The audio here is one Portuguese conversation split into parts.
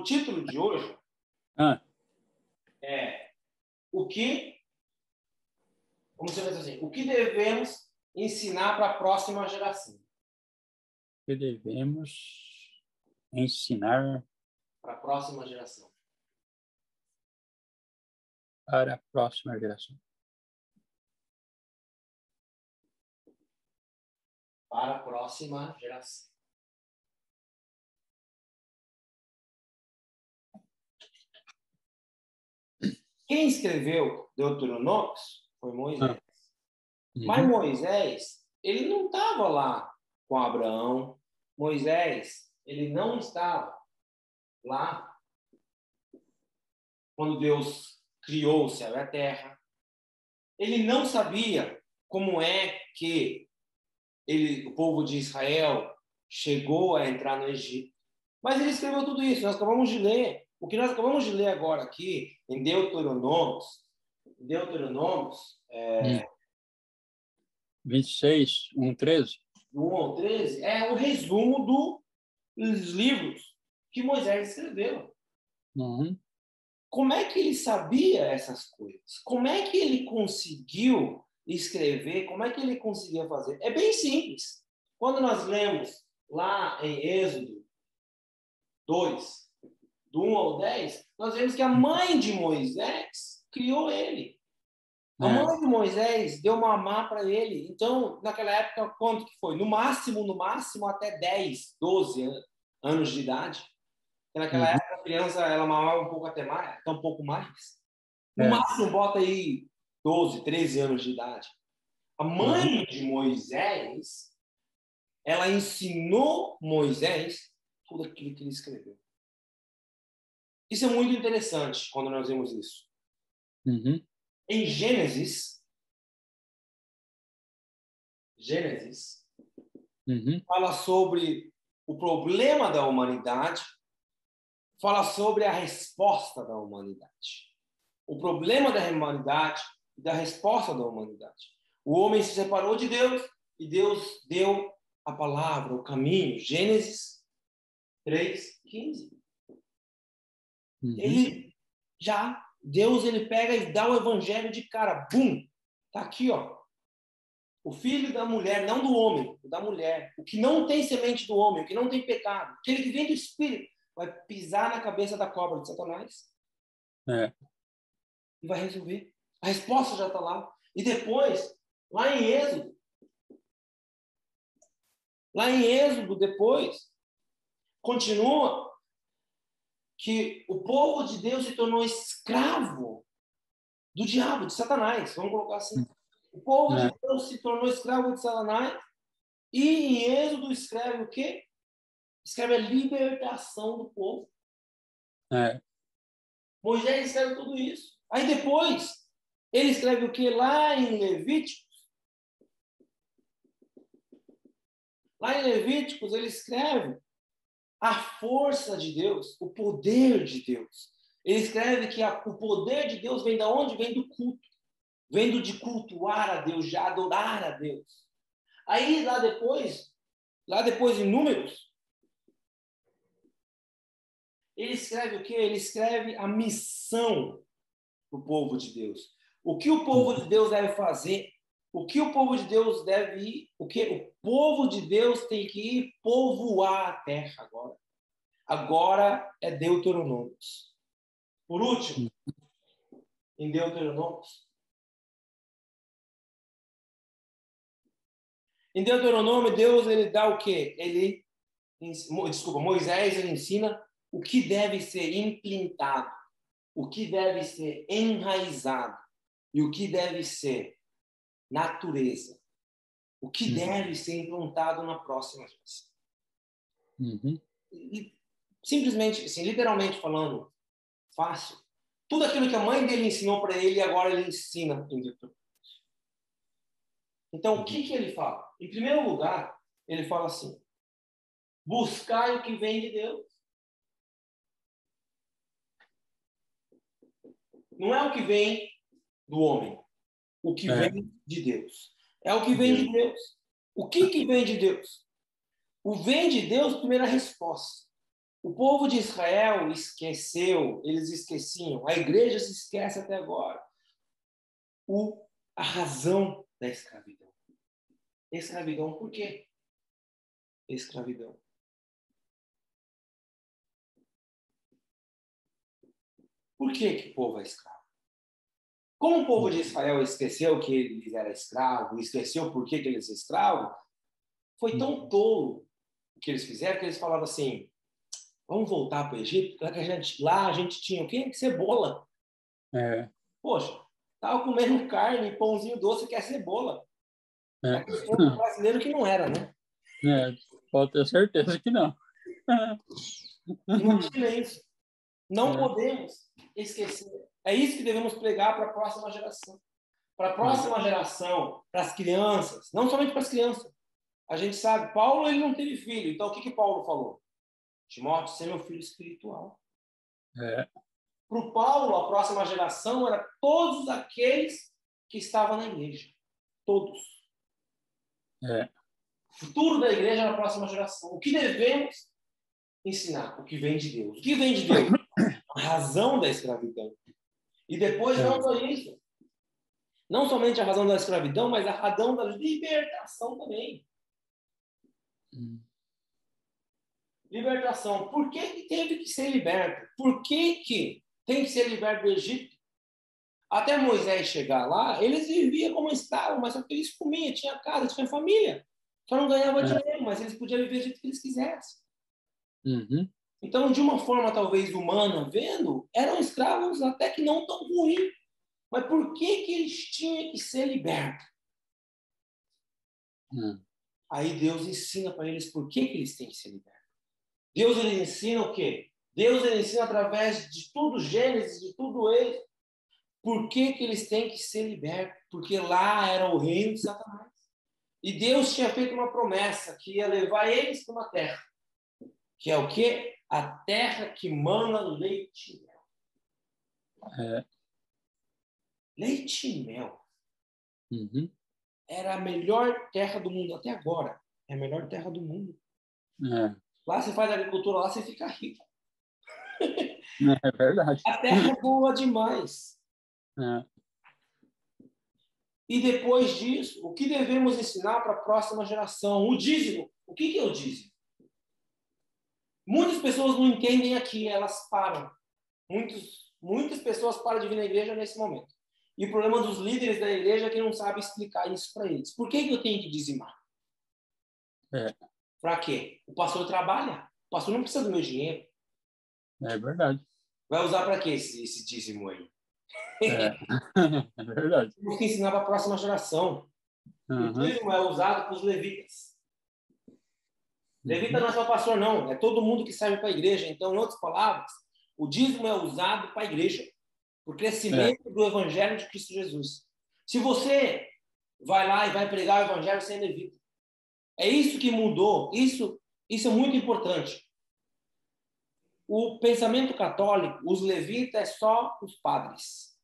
O título de hoje é vamos dizer assim, o que devemos ensinar para a próxima geração? O que devemos ensinar Para a próxima geração. para a próxima geração? Para a próxima geração. Quem escreveu Deuteronômio foi Moisés. Mas Moisés, ele não estava lá com Abraão. Moisés, ele não estava lá quando Deus criou o céu e a terra. Ele não sabia como é que o povo de Israel chegou a entrar no Egito. Mas ele escreveu tudo isso. Nós acabamos de ler. O que nós acabamos de ler agora aqui, em Deuteronômios, 26, 1:13. do 1 ao 13, é o resumo dos livros que Moisés escreveu. Como é que ele sabia essas coisas? Como é que ele conseguiu escrever? Como é que ele conseguia fazer? É bem simples. Quando nós lemos lá em Êxodo 2, do 1 ao 10, nós vemos que a mãe de Moisés criou ele. A mãe de Moisés deu mamar para ele. Então, naquela época, quanto que foi? No máximo, até 10, 12 anos de idade. Porque naquela época, a criança, ela mamava um pouco até mais, até um pouco mais. No máximo, bota aí 12, 13 anos de idade. A mãe de Moisés, ela ensinou Moisés tudo aquilo que ele escreveu. Isso é muito interessante quando nós vemos isso. Em Gênesis, fala sobre o problema da humanidade, fala sobre a resposta da humanidade. O problema da humanidade e da resposta da humanidade. O homem se separou de Deus e Deus deu a palavra, o caminho. Gênesis 3:15. Deus ele pega e dá o evangelho de cara. Bum! Tá aqui, ó. O filho da mulher, não do homem, da mulher. O que não tem semente do homem, o que não tem pecado. Aquele que vem do Espírito vai pisar na cabeça da cobra de Satanás. E vai resolver. A resposta já está lá. E depois, lá em Êxodo, depois, continua que o povo de Deus se tornou escravo do diabo, de Satanás. Vamos colocar assim. O povo de Deus se tornou escravo de Satanás. E em Êxodo escreve o quê? Escreve a libertação do povo. Moisés escreve tudo isso. Aí depois, ele escreve o quê? Lá em Levíticos. Lá em Levíticos, ele escreve a força de Deus, o poder de Deus. Ele escreve que o poder de Deus vem de onde? Vem do culto. Vem de cultuar a Deus, de adorar a Deus. Aí, lá depois em Números, ele escreve o quê? Ele escreve a missão do povo de Deus. O que o povo de Deus deve fazer? O que o povo de Deus deve ir? O que o povo de Deus tem que ir povoar a terra agora. Agora é Deuteronômio. Por último, em Deuteronômio. Em Deuteronômio, Deus ele dá o quê? Moisés ele ensina o que deve ser implantado, o que deve ser enraizado e o que deve ser natureza, o que deve ser implantado na próxima geração. E, simplesmente, assim, literalmente falando, fácil. Tudo aquilo que a mãe dele ensinou para ele, agora ele ensina em Deuteronômio. Então, o que ele fala? Em primeiro lugar, ele fala assim: buscai o que vem de Deus. Não é o que vem do homem. O que vem de Deus. É o que vem de Deus. O que vem de Deus? O vem de Deus, primeira resposta. O povo de Israel esqueceu, eles esqueciam, a igreja se esquece até agora, a razão da escravidão. Escravidão por quê? Escravidão. Por que o povo é escravo? Como o povo de Israel esqueceu que eles eram escravos, esqueceu por que eles eram escravos, foi tão tolo o que eles fizeram, que eles falaram assim, vamos voltar para o Egito, lá a gente tinha o quê? Cebola. Poxa, estava comendo carne, pãozinho doce, que é cebola. Aquele povo brasileiro que não era, né? Pode ter certeza que não. Imagina isso. Não podemos esquecer. É isso que devemos pregar para a próxima geração. Para a próxima geração, para as crianças, não somente para as crianças. A gente sabe, Paulo ele não teve filho, então o que Paulo falou? Timóteo, você é meu filho espiritual. Para o Paulo, a próxima geração era todos aqueles que estavam na igreja. Todos. O futuro da igreja era a próxima geração. O que devemos ensinar? O que vem de Deus. O que vem de Deus? A razão da escravidão. E depois não só isso. Não somente a razão da escravidão, mas a razão da libertação também. Libertação. Por que teve que ser liberto? Por que tem que ser liberto do Egito? Até Moisés chegar lá, eles viviam como escravos, mas só que eles comiam, tinha casa, tinha família. Só não ganhavam dinheiro, mas eles podiam viver do jeito que eles quisessem. Então, de uma forma talvez humana, vendo, eram escravos até que não tão ruins. Mas por que eles tinham que ser libertos? Aí Deus ensina para eles por que eles têm que ser libertos. Deus ele ensina o quê? Deus ele ensina através de tudo Gênesis, de tudo ele. Por que eles têm que ser libertos? Porque lá era o reino de Satanás. E Deus tinha feito uma promessa que ia levar eles para uma terra. Que é o quê? A terra que mana leite e mel. Leite e mel. Era a melhor terra do mundo. Até agora. É a melhor terra do mundo. Lá você faz agricultura, lá você fica rico. É verdade. A terra é boa demais. E depois disso, o que devemos ensinar para a próxima geração? O dízimo. O que é o dízimo? Muitas pessoas não entendem aqui, elas param. Muitas pessoas param de vir na igreja nesse momento. E o problema dos líderes da igreja é que não sabem explicar isso para eles. Por que eu tenho que dizimar? Para quê? O pastor trabalha. O pastor não precisa do meu dinheiro. É verdade. Vai usar para quê esse dízimo aí? É verdade. Temos que ensinar para a próxima geração. O dízimo é usado para os levitas. Levita não é só pastor, não. É todo mundo que serve para a igreja. Então, em outras palavras, o dízimo é usado para a igreja. Para o crescimento do evangelho de Cristo Jesus. Se você vai lá e vai pregar o evangelho sem levita. É isso que mudou. Isso é muito importante. O pensamento católico, os levitas é só os padres.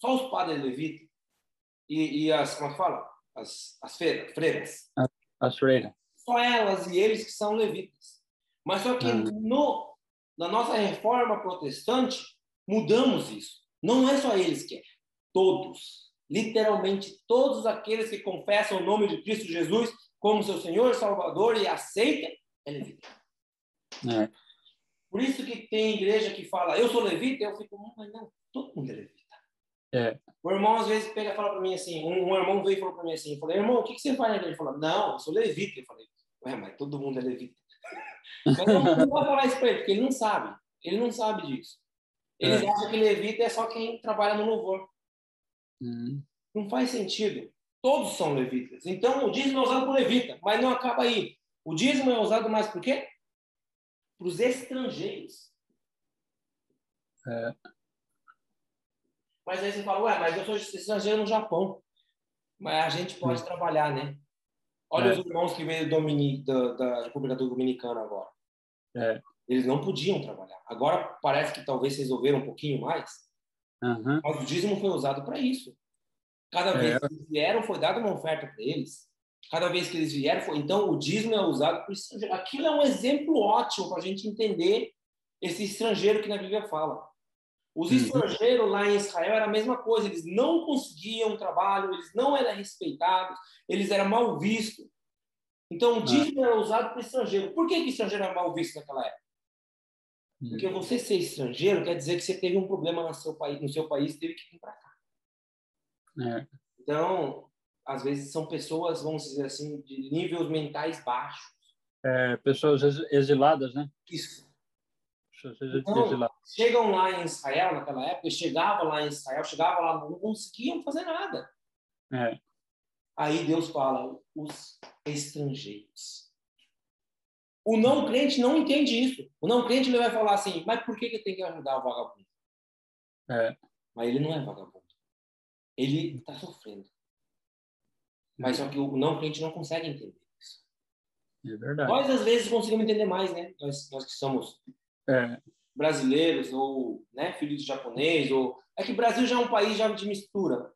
Só os padres levitas. E as, como é que fala? As freiras. As freiras. Só elas e eles que são levitas. Mas só que na nossa reforma protestante, mudamos isso. Não é só eles que é. Todos. Literalmente todos aqueles que confessam o nome de Cristo Jesus como seu Senhor e Salvador e aceitam, é levita. Por isso que tem igreja que fala, eu sou levita, eu fico, mas não, todo mundo é levita. O irmão às vezes pega e fala para mim assim, um irmão veio e falou para mim assim, eu falei, irmão, o que você faz na igreja? Ele falou, não, eu sou levita. Eu falei, mas todo mundo é levita. Mas não vai falar isso para ele, porque ele não sabe. Ele não sabe disso. Eles acham que levita é só quem trabalha no louvor. Não faz sentido. Todos são levitas. Então, o dízimo é usado por levita, mas não acaba aí. O dízimo é usado mais por quê? Para os estrangeiros. Mas aí você fala, mas eu sou estrangeiro no Japão. Mas a gente pode trabalhar, né? Olha os irmãos que veio da República Dominicana agora. Eles não podiam trabalhar. Agora parece que talvez resolveram um pouquinho mais. Mas o dízimo foi usado para isso. Cada vez que eles vieram, foi dada uma oferta para eles. Cada vez que eles vieram, então o dízimo é usado por estrangeiro. Aquilo é um exemplo ótimo para a gente entender esse estrangeiro que na Bíblia fala. Os estrangeiros lá em Israel era a mesma coisa, eles não conseguiam trabalho, eles não eram respeitados, eles eram mal vistos. Então o dízimo era usado para estrangeiro. Por que estrangeiro era mal visto naquela época? Porque você ser estrangeiro quer dizer que você teve um problema no seu país e teve que vir para cá. Então, às vezes são pessoas, vamos dizer assim, de níveis mentais baixos. Pessoas exiladas, né? Isso. Pessoas Então, exiladas. chegam lá em Israel naquela época, chegavam lá em Israel, chegavam lá, não conseguiam fazer nada. Aí Deus fala, os estrangeiros. O não crente não entende isso. O não crente ele vai falar assim, mas por que tem que ajudar o vagabundo? Mas ele não é vagabundo. Ele está sofrendo. Mas só que o não crente não consegue entender isso. É verdade. Nós, às vezes, conseguimos entender mais, né? Nós que somos brasileiros ou filhos de japonês. É que o Brasil já é um país já de mistura. O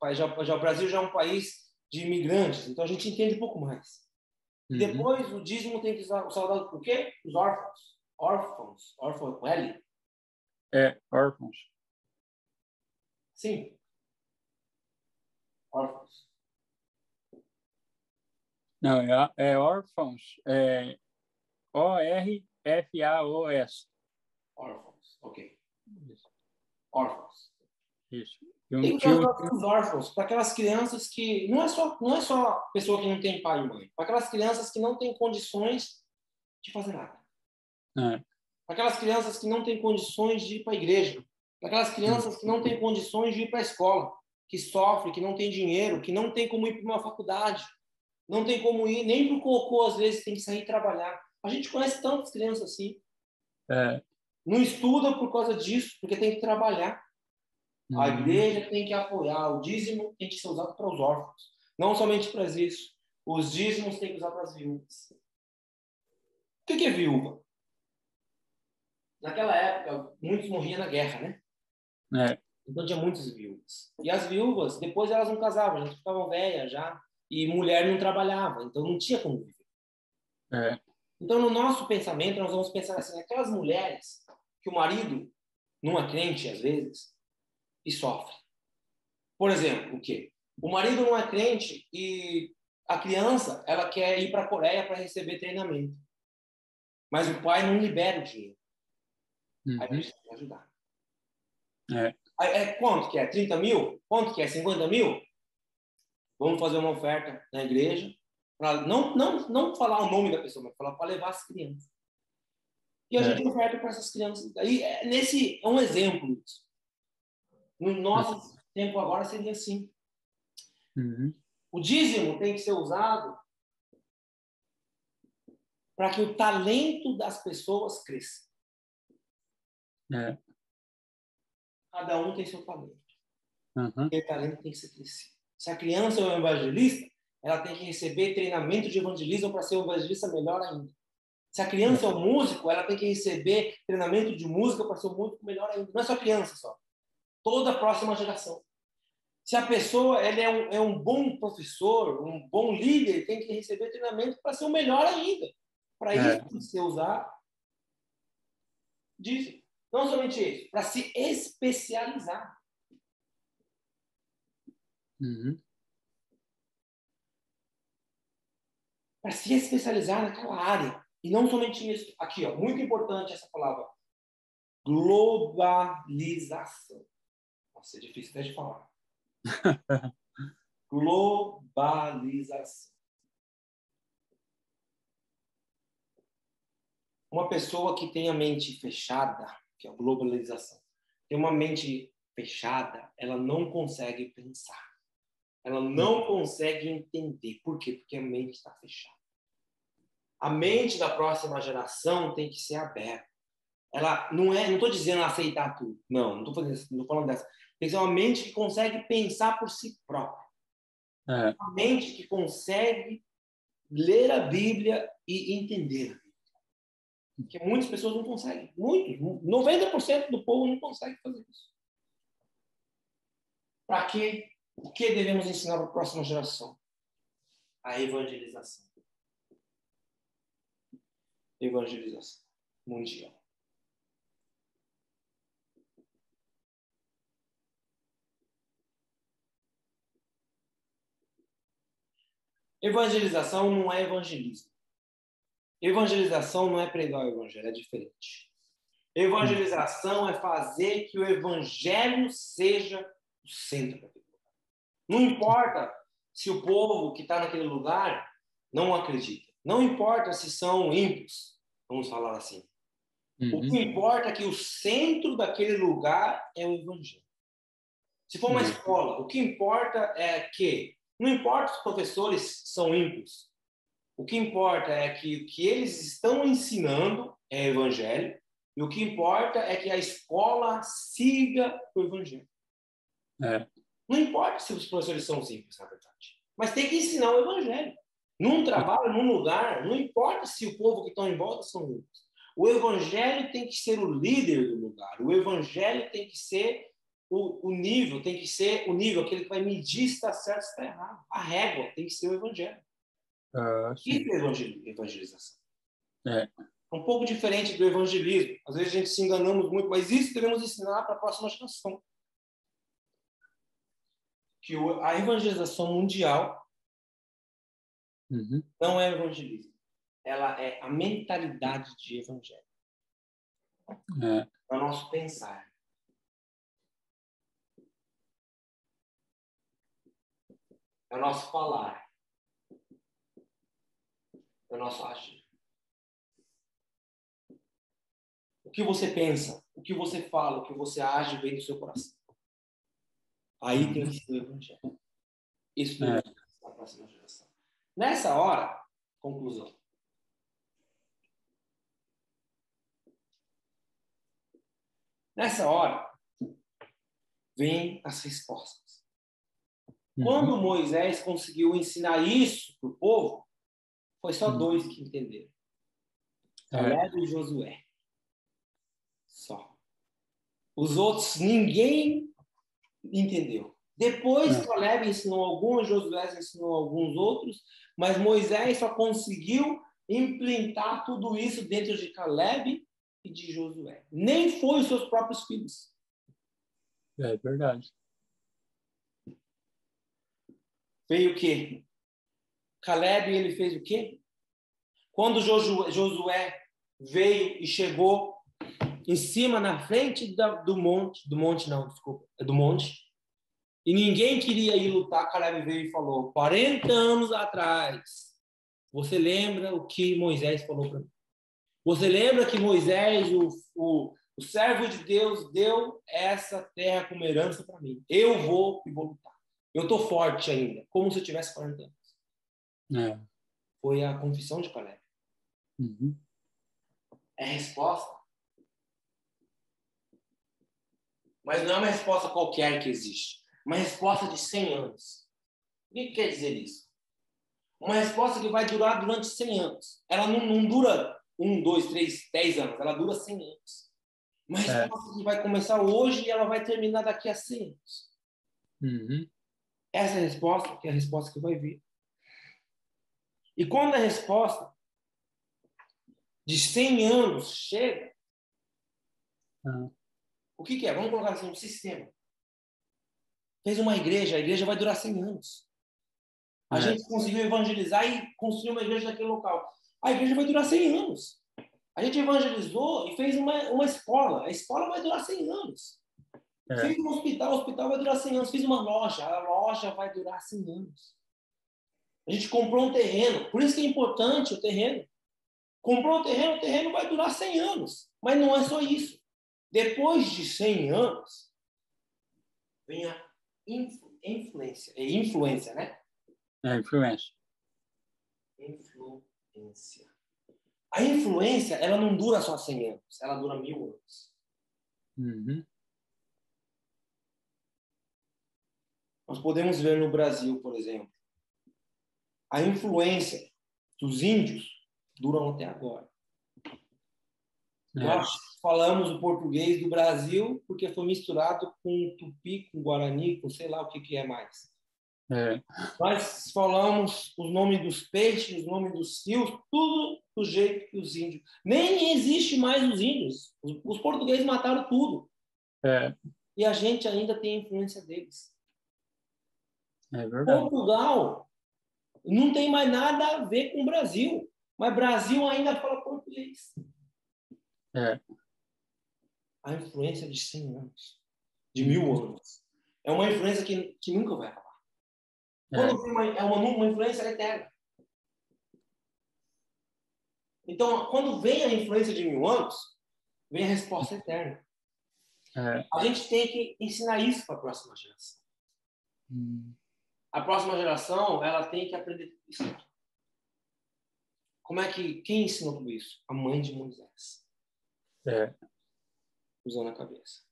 Brasil já é um país de imigrantes. Então, a gente entende um pouco mais. E depois, o dízimo tem que usar o saudade por quê? Os órfãos. Órfãos com L. Órfãos. Sim. Órfãos. Não, é órfãos. ORFAOS. Órfãos, ok. Isso. Órfãos. Isso. Tem que usar os órfãos para aquelas crianças que não é só pessoa que não tem pai e mãe, para aquelas crianças que não têm condições de fazer nada. Para aquelas crianças que não têm condições de ir para a igreja, para aquelas crianças que não têm condições de ir para a escola, que sofrem, que não têm dinheiro, que não tem como ir para uma faculdade, não tem como ir nem para o cocô, às vezes tem que sair trabalhar. A gente conhece tantas crianças assim. Não estuda por causa disso, porque tem que trabalhar. A igreja tem que apoiar, o dízimo tem que ser usado para os órfãos, não somente para isso. Os dízimos tem que usar para as viúvas. O que é viúva? Naquela época, muitos morriam na guerra, né? Então tinha muitas viúvas. E as viúvas, depois elas não casavam, já ficavam velhas já, e mulher não trabalhava, então não tinha como viver. Então, no nosso pensamento, nós vamos pensar assim, aquelas mulheres que o marido não é crente, às vezes, e sofre. Por exemplo, o quê? O marido não é crente e a criança, ela quer ir para a Coreia para receber treinamento. Mas o pai não libera o dinheiro. Aí a gente tem que ajudar. Quanto que é? 30 mil? Quanto que é? 50 mil? Vamos fazer uma oferta na igreja para não falar o nome da pessoa, mas falar para levar as crianças. E a gente oferta para essas crianças. Aí, é um exemplo disso. No nosso tempo agora seria assim. O dízimo tem que ser usado para que o talento das pessoas cresça. Cada um tem seu talento. Aquele talento tem que ser crescido. Se a criança é um evangelista, ela tem que receber treinamento de evangelismo para ser um evangelista melhor ainda. Se a criança é um músico, ela tem que receber treinamento de música para ser um músico melhor ainda. Não é só criança só. Toda a próxima geração. Se a pessoa ele é um bom professor, um bom líder, ele tem que receber treinamento para ser o melhor ainda. Para isso, você usar disso. Não somente isso, para se especializar. Para se especializar naquela área. E não somente isso. Aqui, ó, muito importante essa palavra. Globalização. Nossa, é difícil até de falar. Globalização. Uma pessoa que tem a mente fechada, que é a globalização, tem uma mente fechada, ela não consegue pensar. Ela não consegue entender. Por quê? Porque a mente está fechada. A mente da próxima geração tem que ser aberta. Ela não estou dizendo aceitar tudo. Não estou falando dessa. Tem que ser uma mente que consegue pensar por si própria. Uma mente que consegue ler a Bíblia e entender a Bíblia. Porque muitas pessoas não conseguem. Muitos. 90% do povo não consegue fazer isso. Para quê? O que devemos ensinar para a próxima geração? A evangelização. Evangelização mundial. Evangelização não é evangelismo. Evangelização não é pregar o evangelho, é diferente. Evangelização é fazer que o evangelho seja o centro daquele lugar. Não importa se o povo que está naquele lugar não acredita. Não importa se são ímpios, vamos falar assim. O que importa é que o centro daquele lugar é o evangelho. Se for uma escola, o que importa é que não importa se os professores são ímpios. O que importa é que o que eles estão ensinando é evangelho. E o que importa é que a escola siga o evangelho. Não importa se os professores são simples, na verdade. Mas tem que ensinar o evangelho. Num trabalho, num lugar, não importa se o povo que estão em volta são simples. O evangelho tem que ser o líder do lugar. O evangelho tem que ser o nível, tem que ser o nível, aquele que vai medir se está certo ou se está errado. A régua tem que ser o evangelho. Isso é evangelização. É um pouco diferente do evangelismo. Às vezes a gente se enganamos muito, mas isso devemos ensinar para a próxima geração. Que a evangelização mundial não é evangelismo. Ela é a mentalidade de evangelho. É o nosso pensar. É o nosso falar. É o nosso agir. O que você pensa, o que você fala, o que você age vem do seu coração. Aí tem que ser o evangelho. Isso é a próxima geração. Nessa hora, conclusão. Nessa hora, vem as respostas. Quando Moisés conseguiu ensinar isso para o povo, foi só dois que entenderam. Caleb e Josué. Só. Os outros, ninguém entendeu. Depois, Caleb ensinou alguns, Josué ensinou alguns outros, mas Moisés só conseguiu implantar tudo isso dentro de Caleb e de Josué. Nem foi os seus próprios filhos. É verdade. Veio o quê? Caleb, ele fez o quê? Quando Josué veio e chegou em cima, na frente do monte, e ninguém queria ir lutar, Caleb veio e falou, 40 anos atrás, você lembra o que Moisés falou para mim? Você lembra que Moisés, o servo de Deus, deu essa terra como herança para mim? Eu vou lutar. Eu estou forte ainda, como se eu tivesse 40 anos. Foi a confissão de Caleb. É a resposta. Mas não é uma resposta qualquer que existe. Uma resposta de 100 anos. O que quer dizer isso? Uma resposta que vai durar durante 100 anos. Ela não dura 1, 2, 3, 10 anos. Ela dura 100 anos. Uma resposta que vai começar hoje e ela vai terminar daqui a 100 anos. Essa é a resposta, que é a resposta que vai vir. E quando a resposta de 100 anos chega, o que é? Vamos colocar assim, um sistema. Fez uma igreja, a igreja vai durar 100 anos. A gente conseguiu evangelizar e construir uma igreja naquele local. A igreja vai durar 100 anos. A gente evangelizou e fez uma escola. A escola vai durar 100 anos. Fez um hospital, o hospital vai durar 100 anos. Fiz uma loja, a loja vai durar 100 anos. A gente comprou um terreno, por isso que é importante o terreno. Comprou um terreno, o terreno vai durar 100 anos. Mas não é só isso. Depois de 100 anos, vem a influência. É influência, né? É influência. Influência. A influência, ela não dura só 100 anos, ela dura 1000 anos. Nós podemos ver no Brasil, por exemplo, a influência dos índios duram até agora. Nós falamos o português do Brasil porque foi misturado com tupi, com guarani, com sei lá o que é mais. Nós falamos os nomes dos peixes, os nomes dos rios, tudo do jeito que os índios. Nem existe mais os índios. Os portugueses mataram tudo. E a gente ainda tem a influência deles. É verdade. Portugal não tem mais nada a ver com o Brasil. Mas Brasil ainda fala português. A influência de 100 anos, de 1000 anos. É uma influência que nunca vai acabar. Quando é uma influência eterna. Então, quando vem a influência de 1000 anos, vem a resposta eterna. A gente tem que ensinar isso para a próxima geração. A próxima geração, ela tem que aprender isso. Quem ensinou tudo isso? A mãe de Moisés. Usando a cabeça.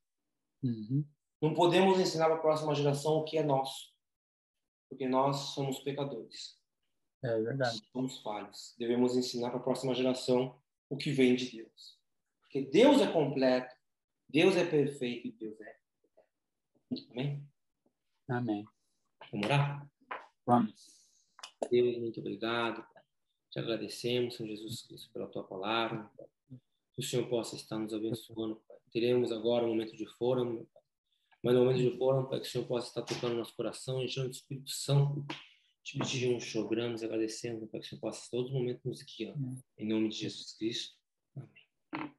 Não podemos ensinar para a próxima geração o que é nosso. Porque nós somos pecadores. É verdade. Somos falhos. Devemos ensinar para a próxima geração o que vem de Deus. Porque Deus é completo, Deus é perfeito e Deus é. Amém? Amém. Vamos orar? Vamos. Deus, muito obrigado. Te agradecemos, Senhor Jesus Cristo, pela tua palavra. Que o Senhor possa estar nos abençoando, Pai. Teremos agora um momento de fôramo, meu Pai. Mas no momento de fôramo, Pai, que o Senhor possa estar tocando no nosso coração, enchendo do Espírito Santo. Te pedimos, choramos, agradecendo, Pai, que o Senhor possa estar todo momento nos guiando. Em nome de Jesus Cristo. Amém.